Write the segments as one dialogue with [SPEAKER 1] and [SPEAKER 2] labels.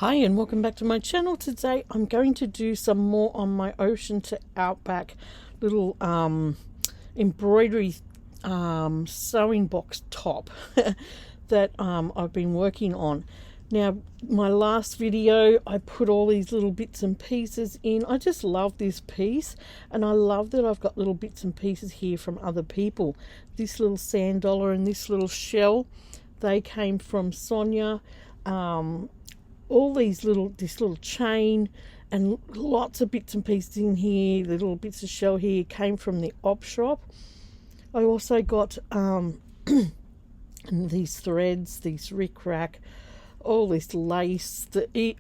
[SPEAKER 1] Hi and welcome back to my channel. Today I'm going to do some more on my Ocean to Outback little embroidery sewing box top that I've been working on. Now, my last video I put all these little bits and pieces in. I just love this piece, and I love that I've got little bits and pieces here from other people. This little sand dollar and this little shell, they came from Sonia. All these this little chain and lots of bits and pieces in here, little bits of shell here, came from the op shop. I also got these threads, these rick-rack, all this lace,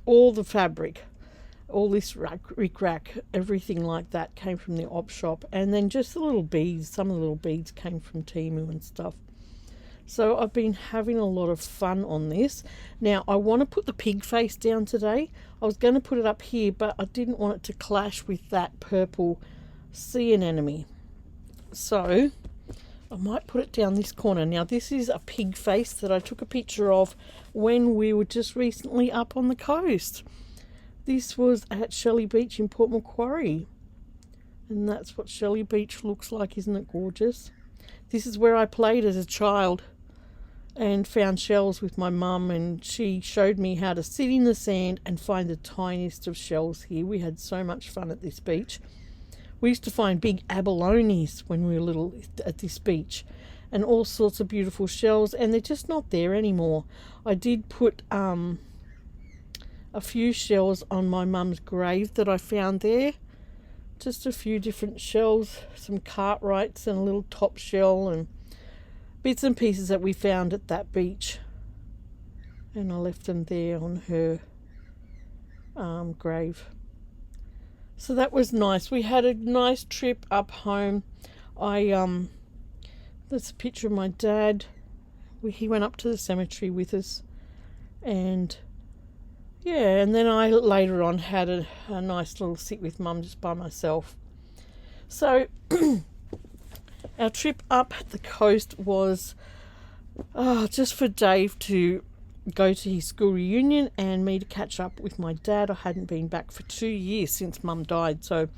[SPEAKER 1] all the fabric, all this rick-rack, everything like that came from the op shop. And then just the little beads, some of the little beads came from Temu and stuff. So I've been having a lot of fun on this. Now I want to put the pig face down today. I was going to put it up here, but I didn't want it to clash with that purple sea anemone. So I might put it down this corner. Now this is a pig face that I took a picture of when we were just recently up on the coast. This was at Shelley Beach in Port Macquarie. And that's what Shelley Beach looks like. Isn't it gorgeous? This is where I played as a child and found shells with my mum, and she showed me how to sit in the sand and find the tiniest of shells here. We had so much fun at this beach. We used to find big abalones when we were little at this beach, and all sorts of beautiful shells, and they're just not there anymore. I did put a few shells on my mum's grave that I found there. Just a few different shells, some Cartwrights and a little top shell and bits and pieces that we found at that beach. And I left them there on her grave. So that was nice. We had a nice trip up home. That's a picture of my dad. He went up to the cemetery with us. And yeah, and then I later on had a nice little sit with Mum just by myself. So our trip up the coast was just for Dave to go to his school reunion and me to catch up with my dad. I hadn't been back for 2 years since Mum died, so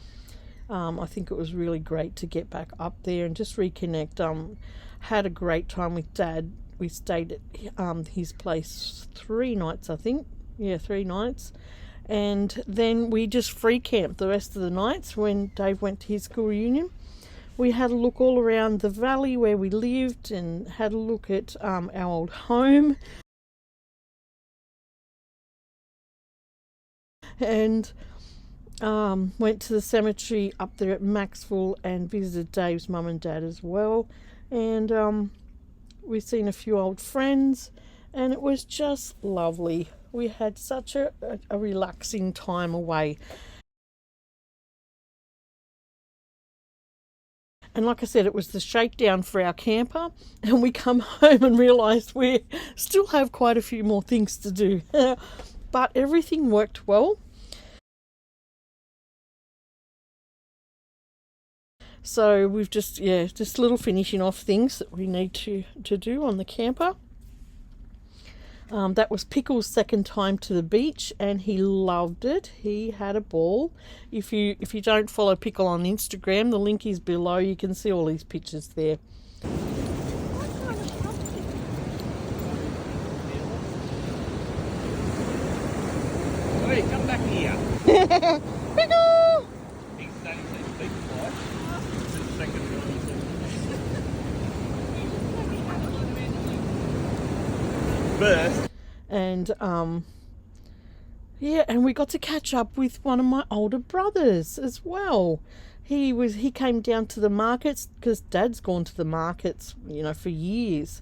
[SPEAKER 1] I think it was really great to get back up there and just reconnect. Had a great time with Dad. We stayed at his place 3 nights, I think. Yeah, 3 nights. And then we just free camped the rest of the nights when Dave went to his school reunion. We had a look all around the valley where we lived and had a look at our old home. And went to the cemetery up there at Maxwell and visited Dave's mum and dad as well. And we've seen a few old friends, and it was just lovely. We had such a relaxing time away. And like I said, it was the shakedown for our camper, and we come home and realised we still have quite a few more things to do. But everything worked well. So we've just little finishing off things that we need to do on the camper. That was Pickle's second time to the beach, and he loved it. He had a ball. If you don't follow Pickle on Instagram, the link is below. You can see all these pictures there.
[SPEAKER 2] Hey, come back here.
[SPEAKER 1] Pickle!
[SPEAKER 2] He's saying he's big twice. This is the second one. First.
[SPEAKER 1] And yeah, and we got to catch up with one of my older brothers as well. He came down to the markets because Dad's gone to the markets, for years.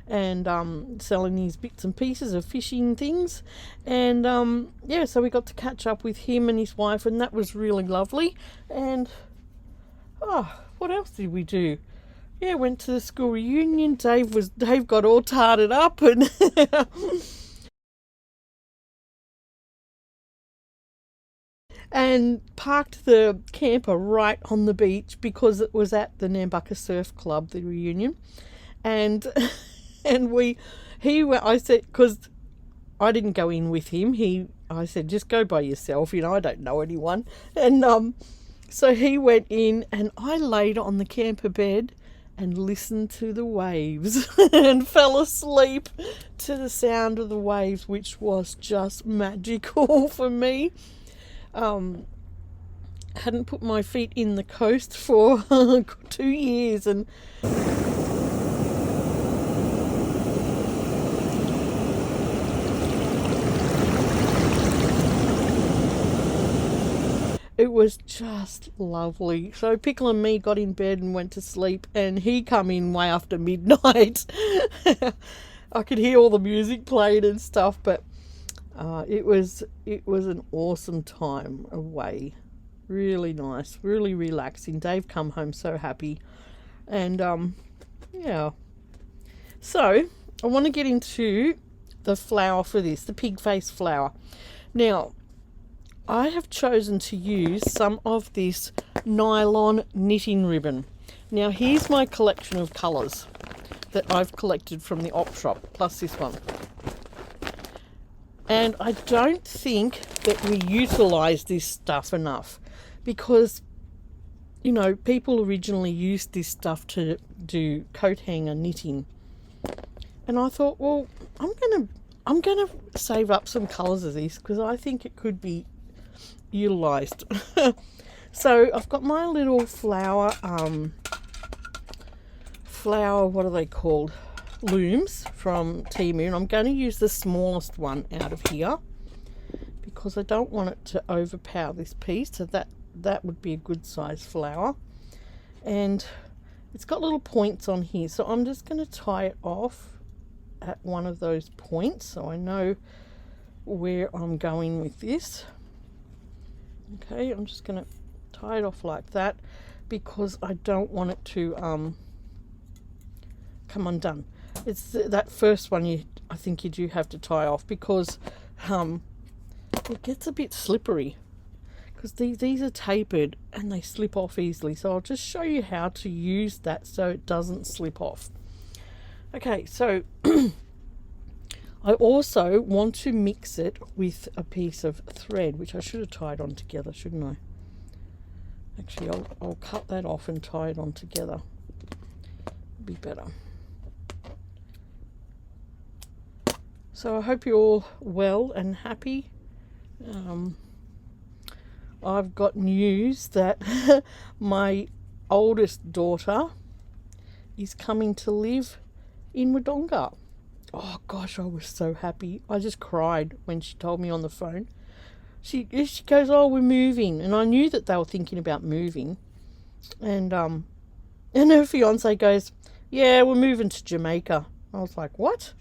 [SPEAKER 1] And selling these bits and pieces of fishing things. And so we got to catch up with him and his wife, and that was really lovely. And what else did we do? Yeah, went to the school reunion. Dave got all tarted up and and parked the camper right on the beach because it was at the Nambucca Surf Club, the reunion. And And I said, because I didn't go in with him. I said, just go by yourself. I don't know anyone. And so he went in, and I laid on the camper bed and listened to the waves and fell asleep to the sound of the waves, which was just magical for me. Hadn't put my feet in the coast for 2 years, and it was just lovely. So Pickle and me got in bed and went to sleep, and he come in way after midnight. I could hear all the music playing and stuff, but it was an awesome time away. Really nice, really relaxing. Dave come home so happy, and yeah. So I want to get into the flower for this, the Pigface flower. Now, I have chosen to use some of this nylon knitting ribbon. Now, here's my collection of colours that I've collected from the op shop, plus this one. And I don't think that we utilise this stuff enough, because, people originally used this stuff to do coat hanger knitting. And I thought, well, I'm gonna save up some colours of this, because I think it could be utilised. So I've got my little flower, what are they called? Looms from Temu, and I'm going to use the smallest one out of here because I don't want it to overpower this piece. So that would be a good size flower, and it's got little points on here, so I'm just going to tie it off at one of those points so I know where I'm going with this. Okay, I'm just going to tie it off like that because I don't want it to come undone. It's that first one I think you do have to tie off, because it gets a bit slippery, because these are tapered and they slip off easily. So I'll just show you how to use that so it doesn't slip off. Okay, so I also want to mix it with a piece of thread, which I should have tied on together, shouldn't I? Actually, I'll cut that off and tie it on together. It'd be better. So I hope you're all well and happy. I've got news that my oldest daughter is coming to live in Wodonga. Oh gosh, I was so happy. I just cried when she told me on the phone. She goes, "Oh, we're moving," and I knew that they were thinking about moving. And her fiance goes, "Yeah, we're moving to Jamaica." I was like, "What?"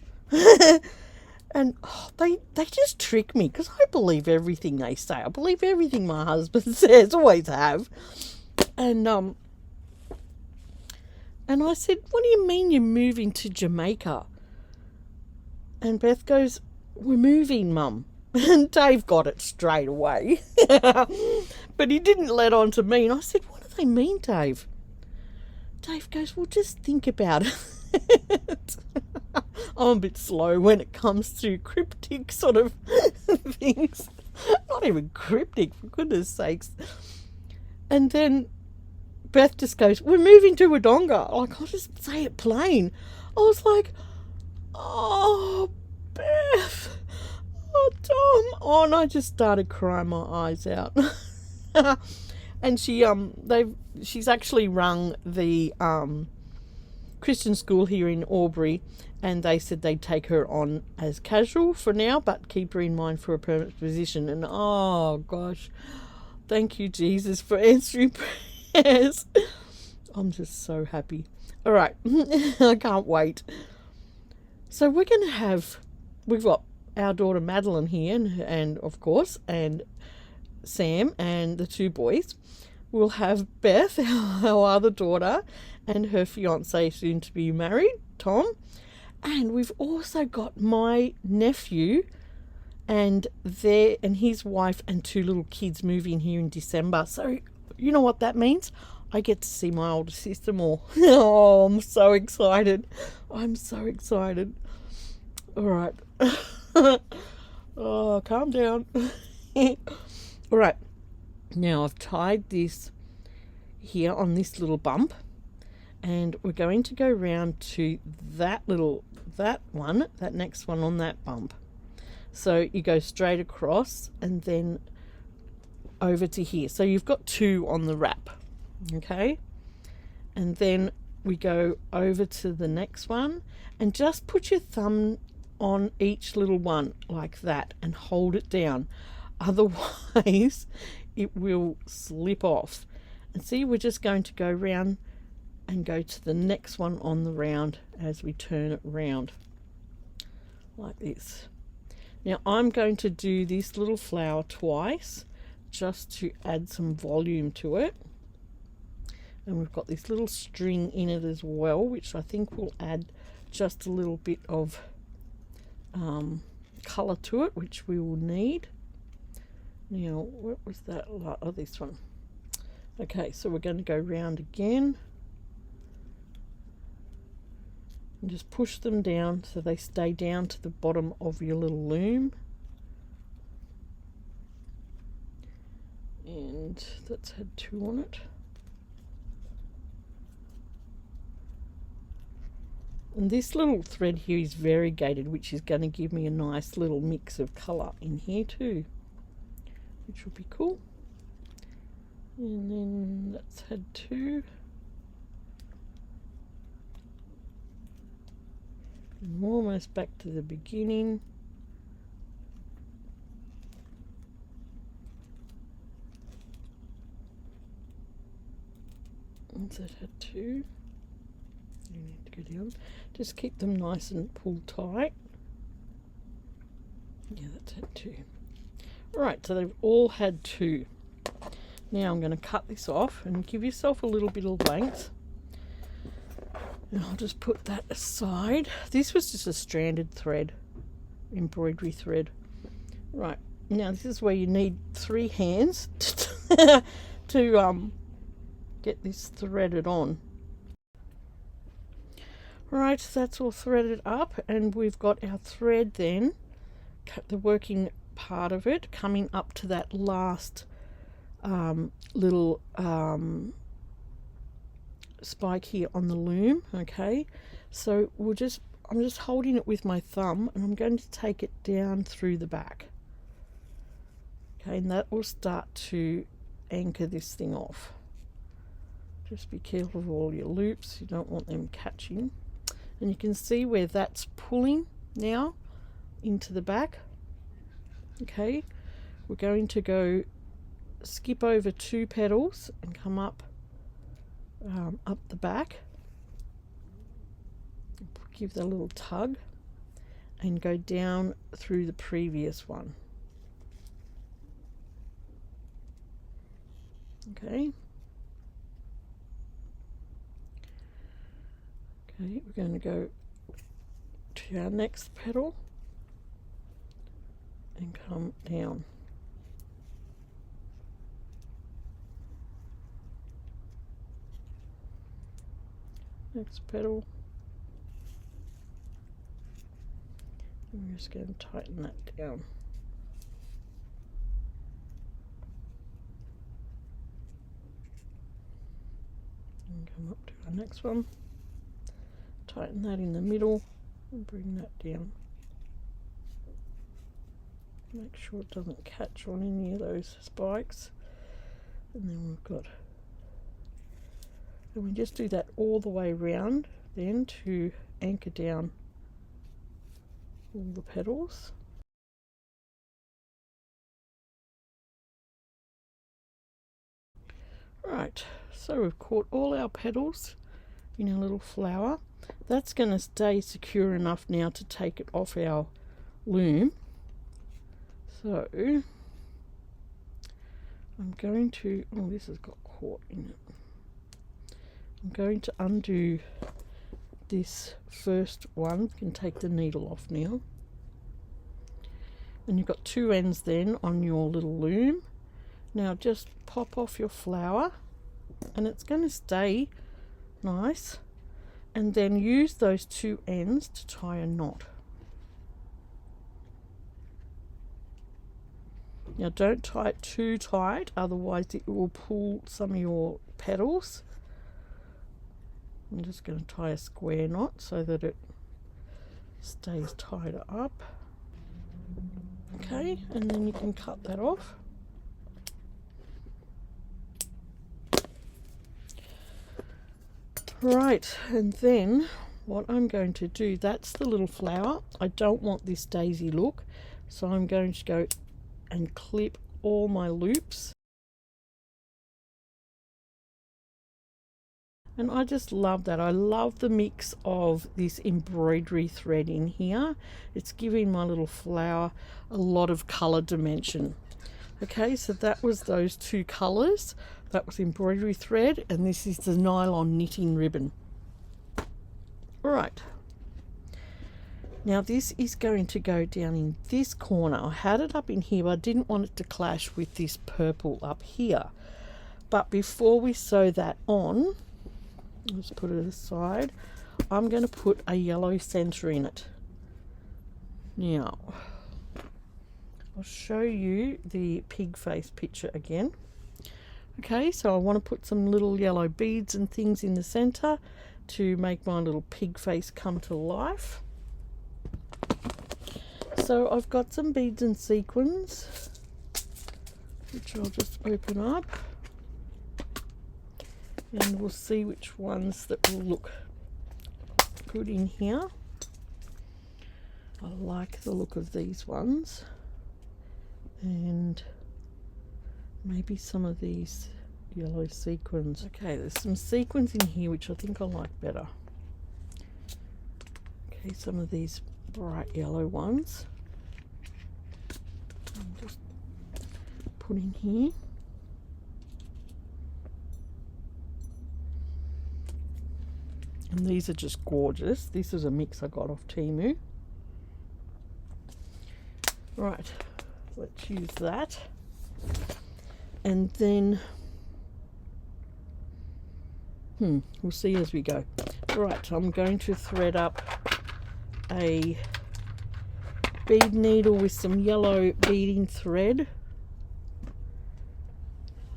[SPEAKER 1] And they just trick me, because I believe everything they say. I believe everything my husband says, always have. And I said, "What do you mean you're moving to Jamaica?" And Beth goes, "We're moving, Mum." And Dave got it straight away. But he didn't let on to me. And I said, "What do they mean, Dave?" Dave goes, "Well, just think about it." I'm a bit slow when it comes to cryptic sort of things. Not even cryptic, for goodness sakes. And then Beth just goes, "We're moving to Wodonga." Like, I'll just say it plain. I was like, "Oh, Beth. Oh, Tom." Oh, and I just started crying my eyes out. And she's actually rung the Christian school here in Albury, and they said they'd take her on as casual for now, but keep her in mind for a permanent position. And oh gosh, thank you, Jesus, for answering prayers. I'm just so happy. All right, I can't wait. So we've got our daughter Madeline here, and of course, and Sam and the two boys. We'll have Beth, our other daughter, and her fiance, soon to be married, Tom. And we've also got my nephew and his wife and two little kids moving here in December. So you know what that means? I get to see my older sister more. Oh, I'm so excited. I'm so excited. All right. Oh, calm down. All right. Now I've tied this here on this little bump, and we're going to go round to that next one on that bump. So you go straight across and then over to here. So you've got 2 on the wrap, okay? And then we go over to the next one, and just put your thumb on each little one like that and hold it down. Otherwise, it will slip off. And see, we're just going to go round and go to the next one on the round as we turn it round like this. Now I'm going to do this little flower twice just to add some volume to it. And we've got this little string in it as well, which I think will add just a little bit of colour to it, which we will need. Now, what was that? Oh, this one. Okay, so we're going to go round again and just push them down so they stay down to the bottom of your little loom. And that's had 2 on it. And this little thread here is variegated, which is going to give me a nice little mix of colour in here too, which will be cool. And then that's had 2. And almost back to the beginning. And that had 2. You need to go down. Just keep them nice and pulled tight. Yeah, that's had 2. Alright, so they've all had 2. Now I'm going to cut this off and give yourself a little bit of length. And I'll just put that aside. This was just a stranded thread, embroidery thread. Right, now this is where you need 3 hands to get this threaded on. Right, so that's all threaded up, and we've got our thread then, the working part of it, coming up to that last little spike here on the loom. Okay, so I'm just holding it with my thumb, and I'm going to take it down through the back. Okay, and that will start to anchor this thing off. Just be careful of all your loops, you don't want them catching. And you can see where that's pulling now into the back. Okay, we're going to go skip over 2 petals and come up the back, give that a little tug and go down through the previous one. Okay, we're going to go to our next petal and come down. Next petal. I'm just going to tighten that down. And come up to our next one. Tighten that in the middle and bring that down. Make sure it doesn't catch on any of those spikes. And then we've got, and we just do that all the way around then to anchor down all the petals. Right, so we've caught all our petals in a little flower. That's going to stay secure enough now to take it off our loom. So I'm going to, oh, this has got caught in it. I'm going to undo this first one. You can take the needle off now. And you've got 2 ends then on your little loom. Now just pop off your flower and it's going to stay nice, and then use those two ends to tie a knot. Now don't tie it too tight, otherwise it will pull some of your petals. I'm just going to tie a square knot so that it stays tied up. Okay, and then you can cut that off. Right, and then what I'm going to do, that's the little flower. I don't want this daisy look, so I'm going to go and clip all my loops. And I just love that. I love the mix of this embroidery thread in here. It's giving my little flower a lot of colour dimension. Okay, so that was those two colours. That was embroidery thread, and this is the nylon knitting ribbon. All right. Now this is going to go down in this corner. I had it up in here, but I didn't want it to clash with this purple up here. But before we sew that on, let's put it aside, I'm going to put a yellow centre in it. Now, I'll show you the pig face picture again. Okay, so I want to put some little yellow beads and things in the centre to make my little pig face come to life. So I've got some beads and sequins, which I'll just open up, and we'll see which ones that will look good in here. I like the look of these ones, and maybe some of these yellow sequins. Okay, there's some sequins in here which I think I like better. Okay, some of these bright yellow ones I'm just putting here. And these are just gorgeous. This is a mix I got off Temu. Right, let's use that. And then we'll see as we go. Right, I'm going to thread up a bead needle with some yellow beading thread.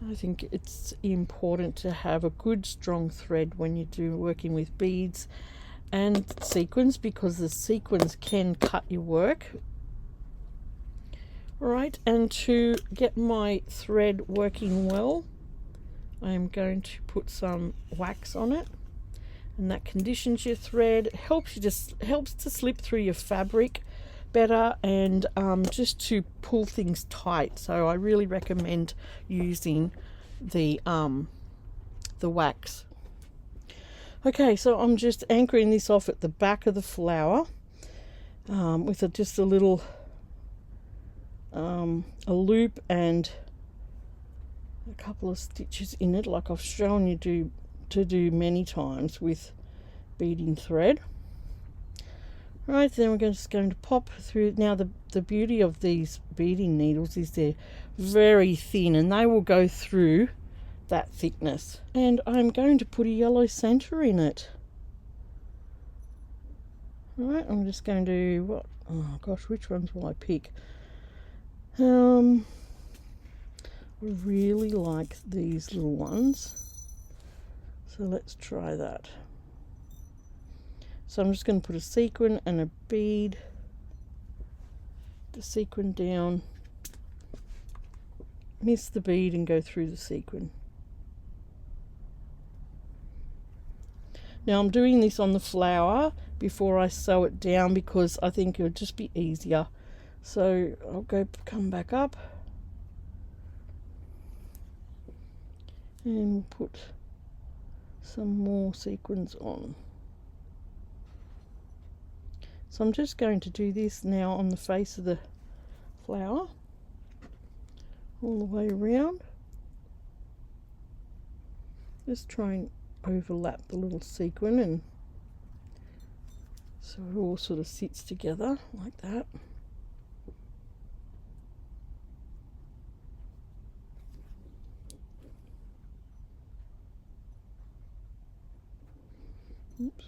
[SPEAKER 1] I think it's important to have a good strong thread when you do working with beads and sequins, because the sequins can cut your work. Right, and to get my thread working well, I am going to put some wax on it, and that conditions your thread, helps to slip through your fabric better, and just to pull things tight. So I really recommend using the wax. Okay, so I'm just anchoring this off at the back of the flower with just a little a loop and a couple of stitches in it, like I've shown you to do many times with beading thread. Right, then we're just going to pop through. Now the beauty of these beading needles is they're very thin, and they will go through that thickness. And I'm going to put a yellow centre in it. Right, I'm just going to, oh gosh, which ones will I pick? I really like these little ones, so let's try that. So I'm just going to put a sequin and a bead, the sequin down, miss the bead and go through the sequin. Now I'm doing this on the flower before I sew it down, because I think it would just be easier. So I'll come back up and put some more sequins on. So I'm just going to do this now on the face of the flower, all the way around. Just try and overlap the little sequin, and so it all sort of sits together like that. Oops.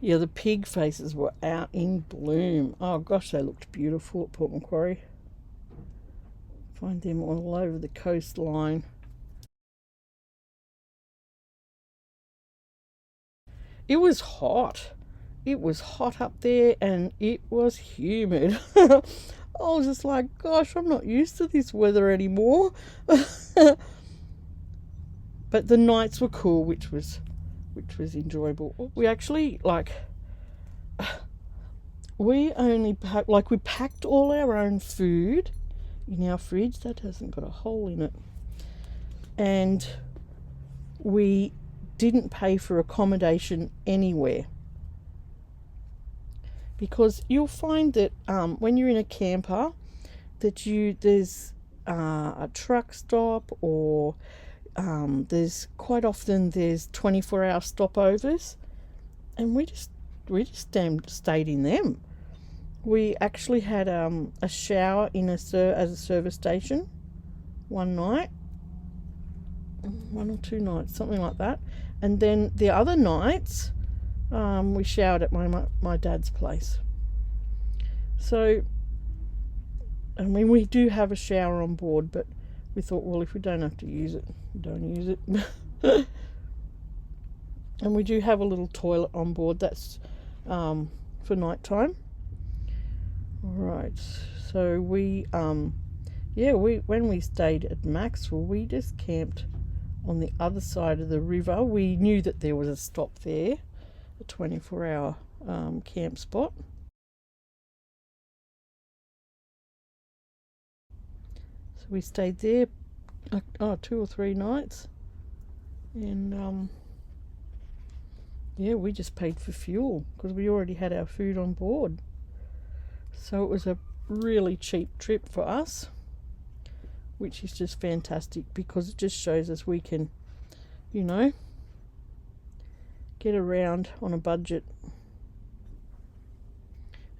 [SPEAKER 1] Yeah, the pig faces were out in bloom. Oh gosh, they looked beautiful at Port Macquarie. Find them all over the coastline. It was hot. It was hot up there and it was humid. I was just like, gosh, I'm not used to this weather anymore. But the nights were cool, which was enjoyable. We actually we packed all our own food in our fridge. That hasn't got a hole in it. And we didn't pay for accommodation anywhere, because you'll find that when you're in a camper that there's a truck stop, or there's quite often there's 24-hour stopovers, and we just stayed in them. We actually had a shower as a service station one night, 1 or 2 nights, something like that. And then the other nights, we showered at my dad's place. So, I mean, we do have a shower on board, but we thought, well, if we don't have to use it, we don't use it. And we do have a little toilet on board. That's for night time. All right. So when we stayed at Maxwell, we just camped on the other side of the river. We knew that there was a stop there, a 24-hour camp spot. So we stayed there 2 or 3 nights, and we just paid for fuel because we already had our food on board. So it was a really cheap trip for us, which is just fantastic, because it just shows us we can, get around on a budget.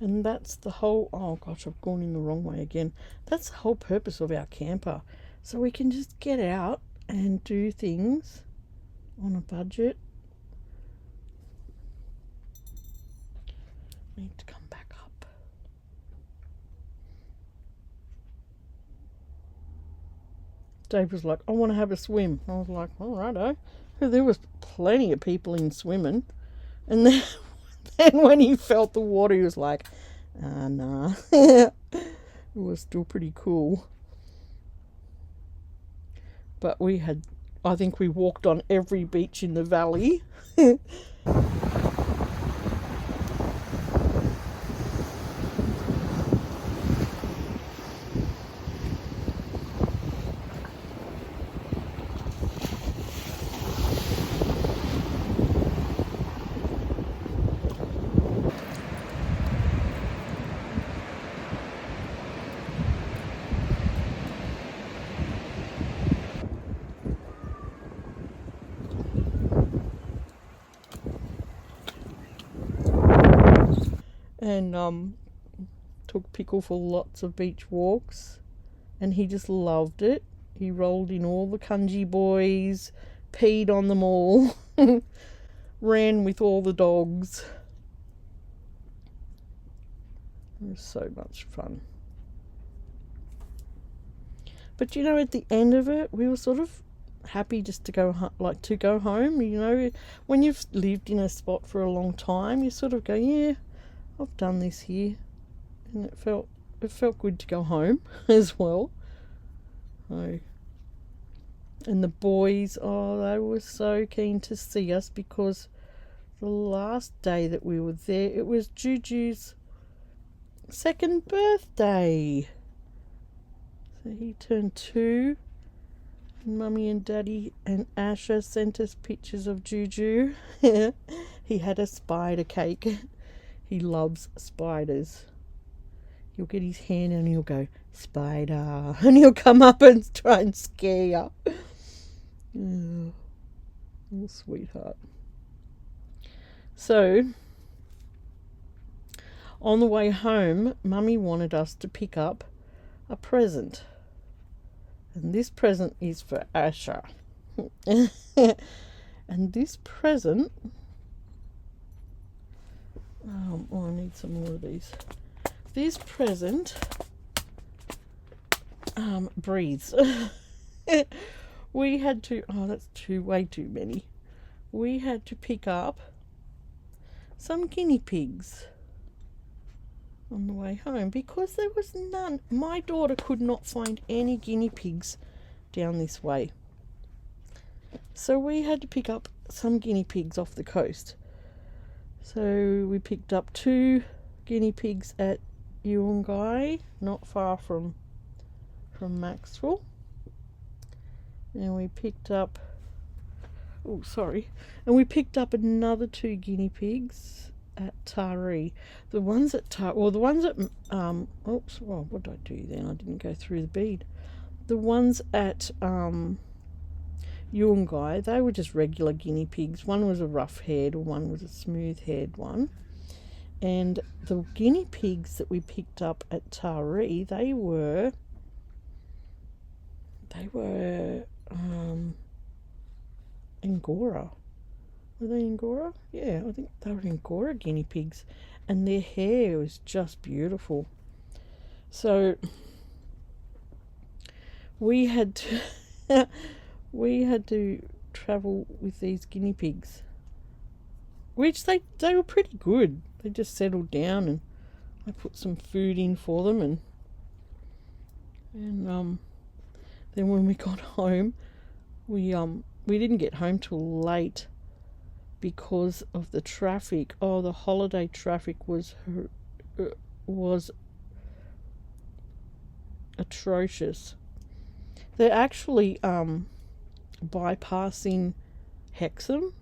[SPEAKER 1] And that's the whole, oh gosh, I've gone in the wrong way again. That's the whole purpose of our camper. So we can just get out and do things on a budget. Need to come back up. Dave was like, I want to have a swim. I was like, all righto. There was plenty of people in swimming. And then when he felt the water, he was like, nah. It was still pretty cool. But I think we walked on every beach in the valley. And took Pickle for lots of beach walks, and he just loved it. He rolled in all the Kunji boys, peed on them all, ran with all the dogs. It was so much fun. But at the end of it, we were sort of happy just to go home. When you've lived in a spot for a long time, you sort of go, yeah, I've done this here, and it felt good to go home as well. And the boys, they were so keen to see us, because the last day that we were there, it was Juju's 2nd birthday. So he turned 2 Mummy and Daddy and Asher sent us pictures of Juju. He had a spider cake. He loves spiders. He'll get his hand and he'll go, "Spider," and he'll come up and try and scare you. Oh, little sweetheart. So, on the way home, Mummy wanted us to pick up a present. And this present is for Asher. And this present... I need some more of these. This present breathes. We had to... Oh, that's way too many. We had to pick up some guinea pigs on the way home because there was none. My daughter could not find any guinea pigs down this way. So we had to pick up some guinea pigs off the coast. So we picked up 2 guinea pigs at Outback, not far from Maxwell. And we picked up... And we picked up another 2 guinea pigs at Taree. The ones at what did I do then? I didn't go through the bead. The ones at Yungai, they were just regular guinea pigs. One was a rough-haired, one was a smooth-haired one. And the guinea pigs that we picked up at Taree, they were Angora. Were they Angora? Yeah, I think they were Angora guinea pigs. And their hair was just beautiful. So we had to travel with these guinea pigs, which they were pretty good. They just settled down, and I put some food in for them, and then when we got home, we didn't get home till late because of the traffic. Oh, the holiday traffic was atrocious. They're actually bypassing Hexham,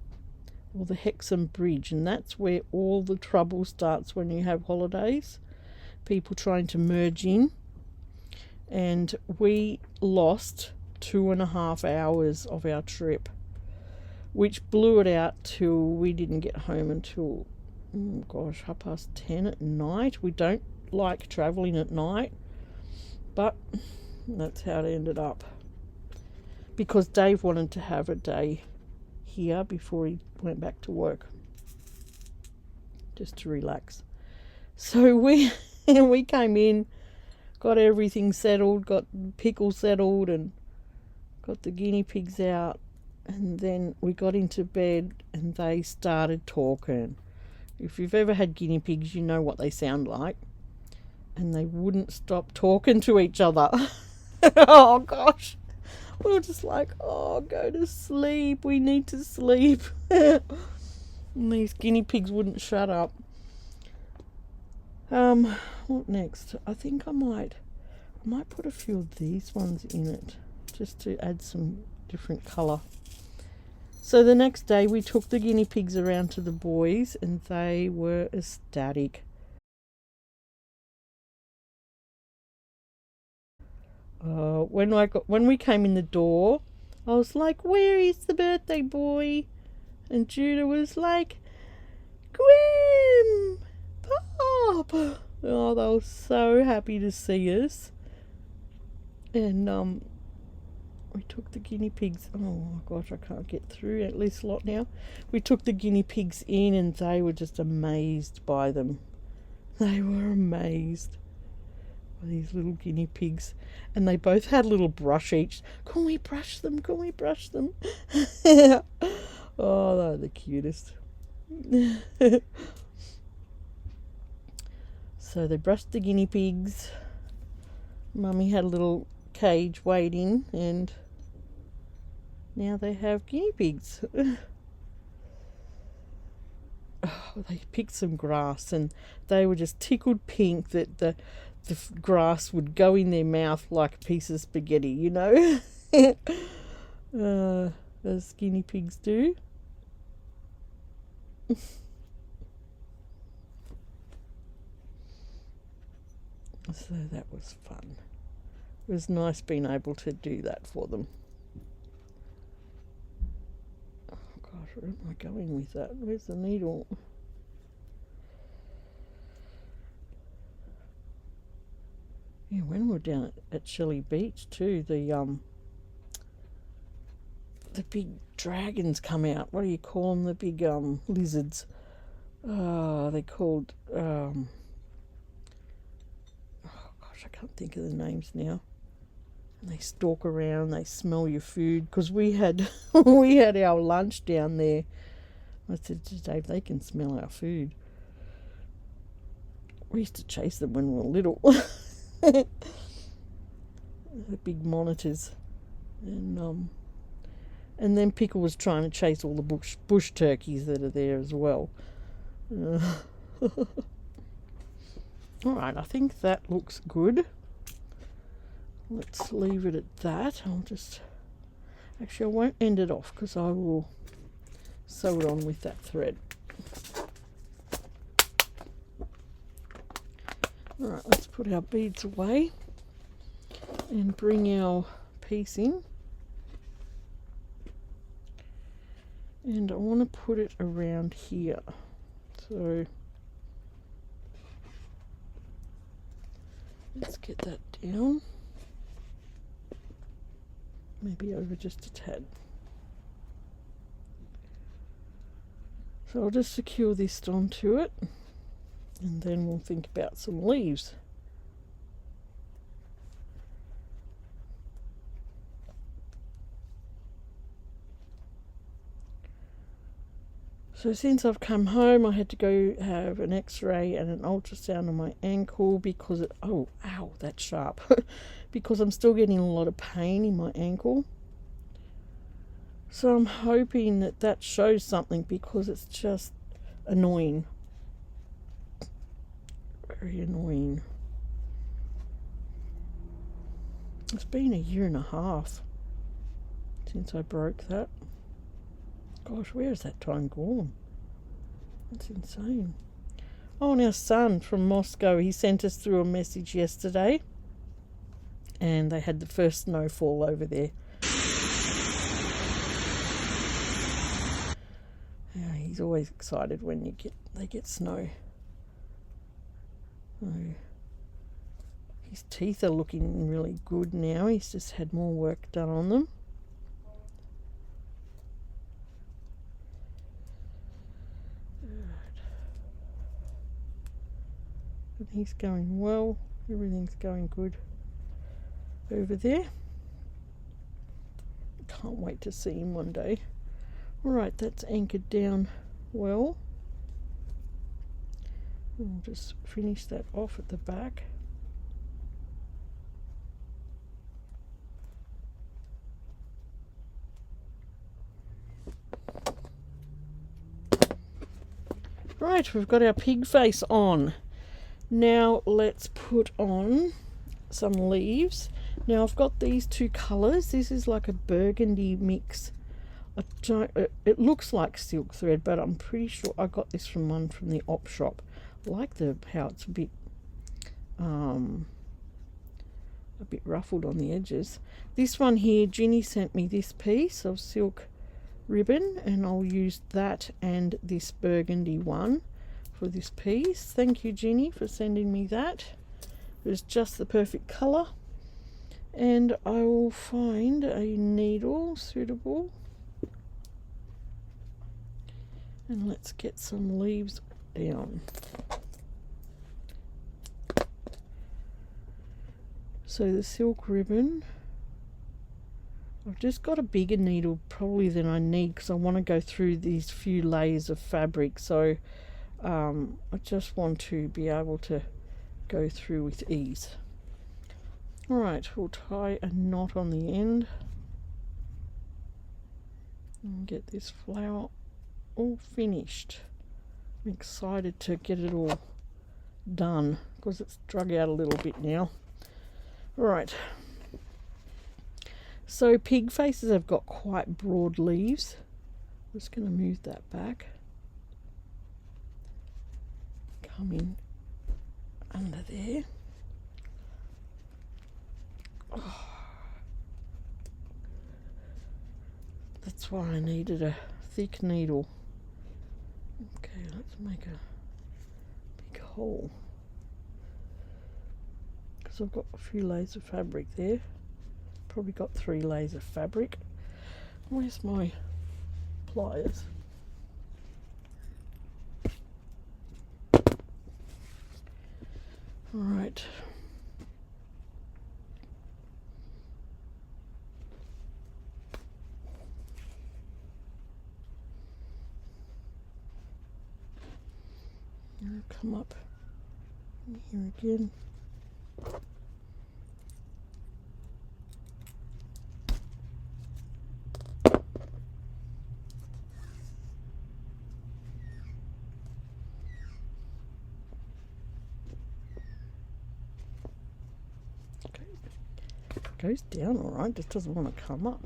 [SPEAKER 1] or the Hexham Bridge, and that's where all the trouble starts when you have holidays. People trying to merge in, and we lost 2.5 hours of our trip, which blew it out till we didn't get home until 10:30 at night. We don't like travelling at night, but that's how it ended up, because Dave wanted to have a day here before he went back to work, just to relax. So we came in, got everything settled, got pickle settled, and got the guinea pigs out, and then we got into bed and they started talking. If you've ever had guinea pigs, you know what they sound like. And they wouldn't stop talking to each other. Oh gosh. We were just like, oh, go to sleep. We need to sleep. And these guinea pigs wouldn't shut up. What next? I think I might put a few of these ones in it, just to add some different colour. So the next day we took the guinea pigs around to the boys, and they were ecstatic. When we came in the door, I was like, "Where is the birthday boy?" And Judah was like, "Grim, Pop." Oh, they were so happy to see us. And we took the guinea pigs. Oh my gosh, I can't get through at least a lot now. We took the guinea pigs in, and they were just amazed by them. They were amazed. These little guinea pigs, and they both had a little brush each. Can we brush them? Can we brush them? Oh, they're the cutest. So they brushed the guinea pigs. Mummy had a little cage waiting, and now they have guinea pigs. Oh, they picked some grass, and they were just tickled pink that the grass would go in their mouth like a piece of spaghetti, you know. as guinea pigs do. So that was fun. It was nice being able to do that for them. Oh gosh, where am I going with that? Where's the needle? Yeah, when we were down at Shelley Beach too, the big dragons come out. What do you call them? The big lizards. They're called oh gosh, I can't think of the names now. And they stalk around. They smell your food because we had we had our lunch down there. I said to Dave, they can smell our food. We used to chase them when we were little. The big monitors, and then Pickle was trying to chase all the bush turkeys that are there as well. All right, I think that looks good. Let's leave it at that. Actually I won't end it off because I will sew it on with that thread. Alright, let's put our beads away and bring our piece in. And I want to put it around here. So let's get that down. Maybe over just a tad. So I'll just secure this onto it. And then we'll think about some leaves. So since I've come home, I had to go have an x-ray and an ultrasound on my ankle because oh, ow, that's sharp. Because I'm still getting a lot of pain in my ankle. So I'm hoping that that shows something because it's just annoying. Very annoying. It's been a year and a half since I broke that. Gosh, where has that time gone? That's insane. Oh, and our son from Moscow, he sent us through a message yesterday. And they had the first snowfall over there. Yeah, he's always excited when they get snow. Oh, his teeth are looking really good now. He's just had more work done on them. Good. But he's going well. Everything's going good over there. Can't wait to see him one day. Alright, that's anchored down well. I'll just finish that off at the back. Right, we've got our pig face on. Now let's put on some leaves. Now I've got these two colours. This is like a burgundy mix. It looks like silk thread, but I'm pretty sure I got this from one from the op shop. I like how it's a bit ruffled on the edges. This one here, Ginny sent me this piece of silk ribbon, and I'll use that and this burgundy one for this piece. Thank you, Ginny, for sending me that. It was just the perfect colour. And I will find a needle suitable. And let's get some leaves down. So the silk ribbon, I've just got a bigger needle probably than I need because I want to go through these few layers of fabric. So I just want to be able to go through with ease. Alright, we'll tie a knot on the end and get this flower all finished. I'm excited to get it all done because it's drug out a little bit now. Alright, So pig faces have got quite broad leaves. I'm just going to move that back. Come in under there. Oh. That's why I needed a thick needle. Okay, let's make a big hole. Because I've got a few layers of fabric there. Probably got 3 layers of fabric. Where's my pliers? Alright. Come up here again. Okay. It goes down all right, just doesn't want to come up.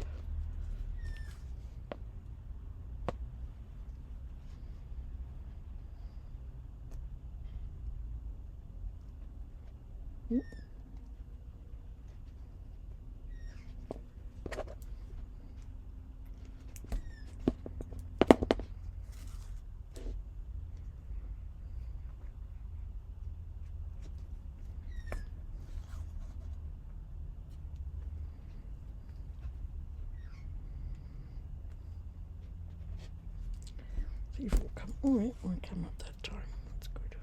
[SPEAKER 1] See if it'll come. Oh, it won't come up that time. That's good.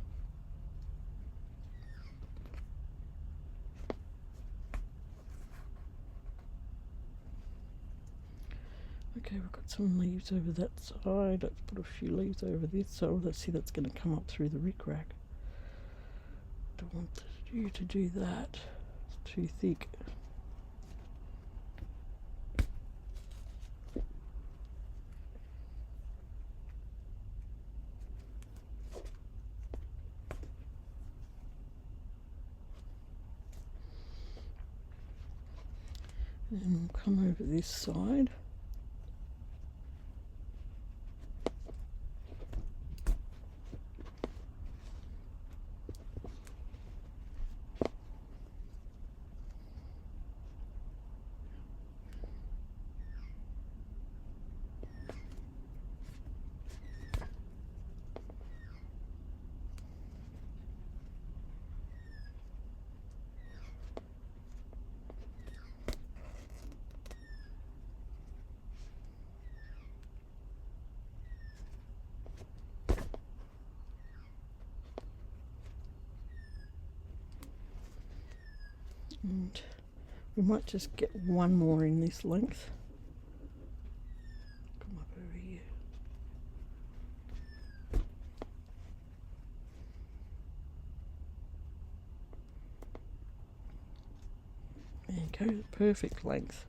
[SPEAKER 1] Okay, we've got some leaves over that side. Let's put a few leaves over this. So let's see, that's going to come up through the rickrack. Don't want you to do that. It's too thick. And we'll come over this side. And we might just get one more in this length. Come up over here. There you go, perfect length.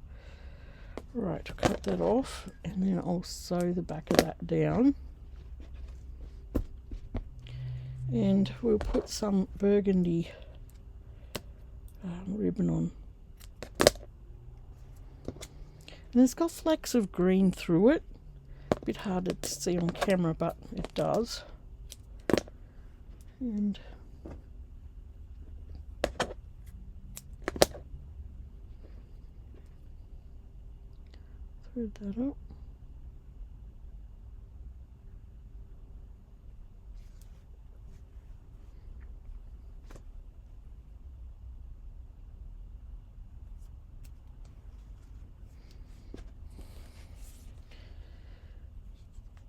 [SPEAKER 1] Right, cut that off and then I'll sew the back of that down. And we'll put some burgundy ribbon on. And it's got flecks of green through it. A bit harder to see on camera, but it does. And thread that up.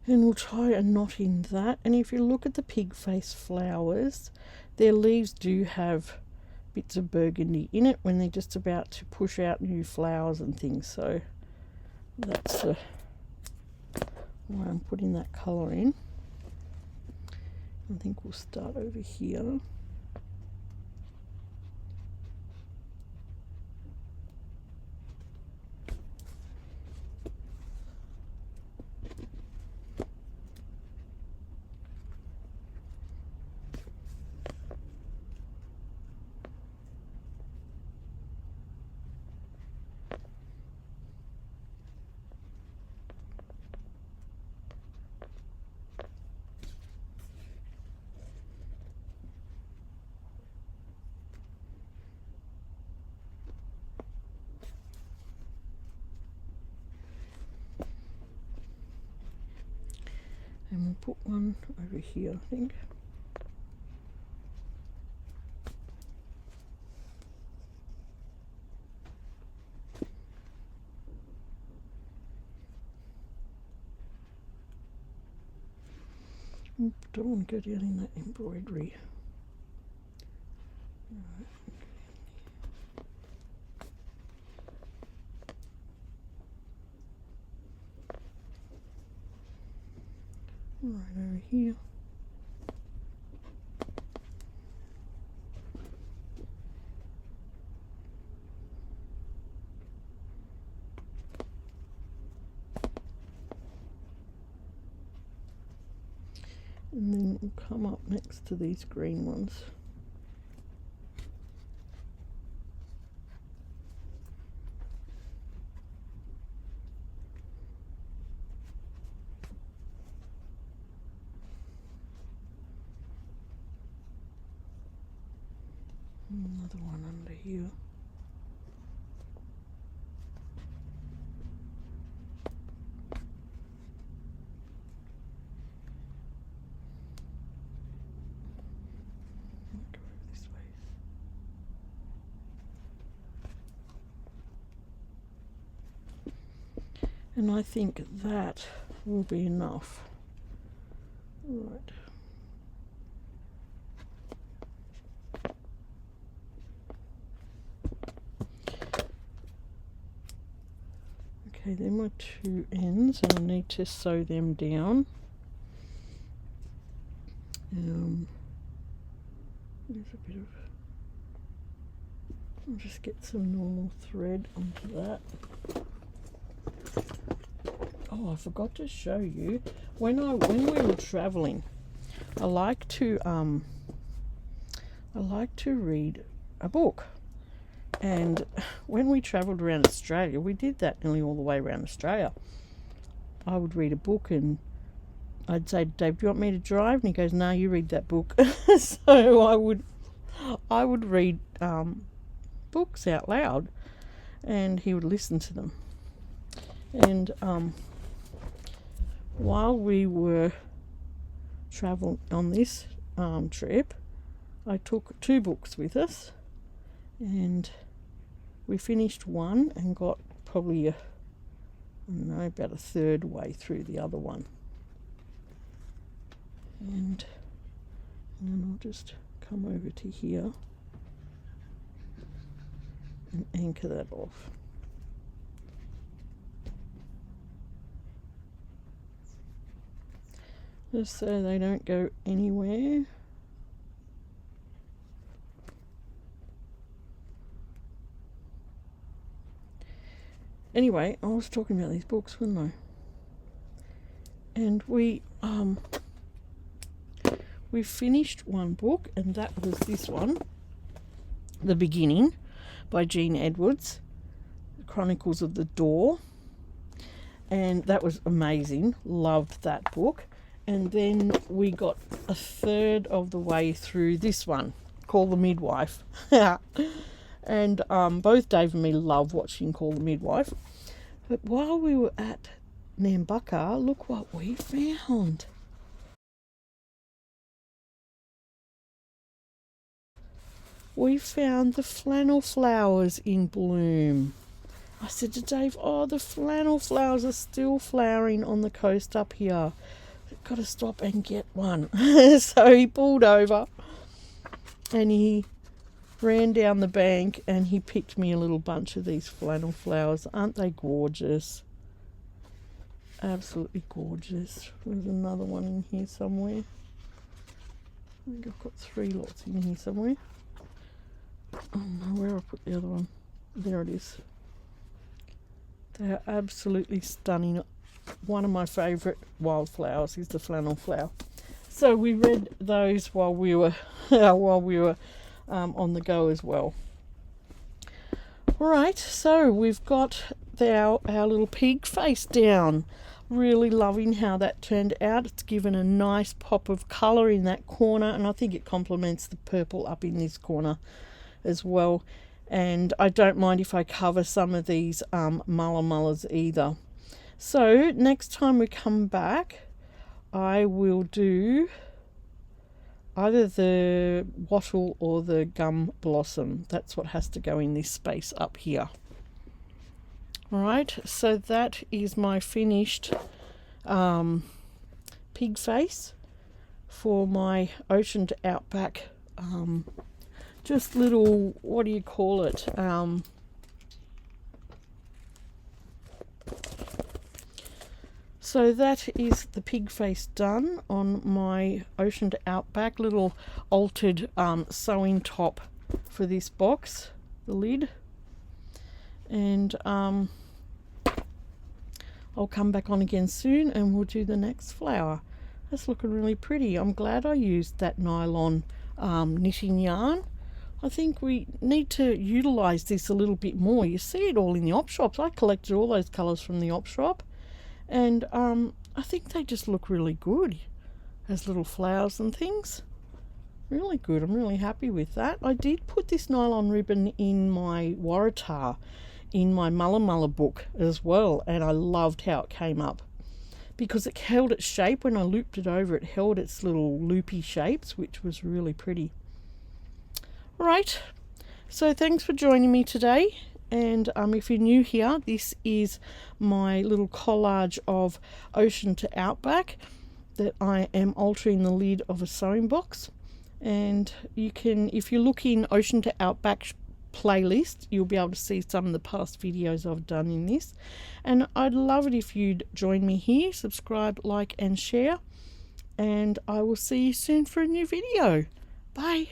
[SPEAKER 1] And we'll tie a knot in that. And if you look at the pig face flowers, their leaves do have bits of burgundy in it when they're just about to push out new flowers and things. So that's why I'm putting that colour in. I think we'll start over here. And we'll put one over here, I think. Don't want to go down in that embroidery. Right over here. And then we'll come up next to these green ones. Another one under here. Go this way. And I think that will be enough. Right. Okay, they're my two ends, and I need to sew them down. There's a bit of. I'll just get some normal thread onto that. Oh, I forgot to show you when we were traveling. I like to read a book. And when we travelled around Australia, we did that nearly all the way around Australia. I would read a book and I'd say, Dave, do you want me to drive? And he goes, no, you read that book. So I would read books out loud and he would listen to them. And while we were travelling on this trip, I took 2 books with us, and we finished one and got probably about a third way through the other one. And then I'll just come over to here and anchor that off. Just so they don't go anywhere. Anyway, I was talking about these books, wasn't I? And we finished one book, and that was this one, The Beginning, by Jean Edwards, Chronicles of the Door. And that was amazing. Loved that book. And then we got a third of the way through this one, called The Midwife. And both Dave and me love watching Call the Midwife. But while we were at Nambucca, look what we found. We found the flannel flowers in bloom. I said to Dave, oh, the flannel flowers are still flowering on the coast up here. I've got to stop and get one. So he pulled over and he ran down the bank and he picked me a little bunch of these flannel flowers. Aren't they gorgeous? Absolutely gorgeous. There's another one in here somewhere. I think I've got 3 lots in here somewhere. Oh no, where I put the other one? There it is. They are absolutely stunning. One of my favourite wildflowers is the flannel flower. So we read those while we were on the go as well. Alright, so we've got our little pig face down. Really loving how that turned out. It's given a nice pop of colour in that corner, and I think it complements the purple up in this corner as well. And I don't mind if I cover some of these mullas either. So next time we come back, I will do either the wattle or the gum blossom. That's what has to go in this space up here. Alright, so that is my finished pig face for my ocean to outback. Just little, what do you call it? So that is the pig face done on my ocean to outback. Little altered sewing top for this box, the lid. And I'll come back on again soon and we'll do the next flower. That's looking really pretty. I'm glad I used that nylon knitting yarn. I think we need to utilize this a little bit more. You see it all in the op shops. I collected all those colors from the op shop, and I think they just look really good as little flowers and things. Really good. I'm really happy with that. I did put this nylon ribbon in my Waratah in my Mulla Mulla book as well, and I loved how it came up because it held its shape. When I looped it over, it held its little loopy shapes, which was really pretty. Right, so thanks for joining me today, and if you're new here, this is my little collage of ocean to outback that I am altering the lid of a sewing box. And you can, if you look in ocean to outback playlist, you'll be able to see some of the past videos I've done in this, and I'd love it if you'd join me here, subscribe, like and share, and I will see you soon for a new video. Bye.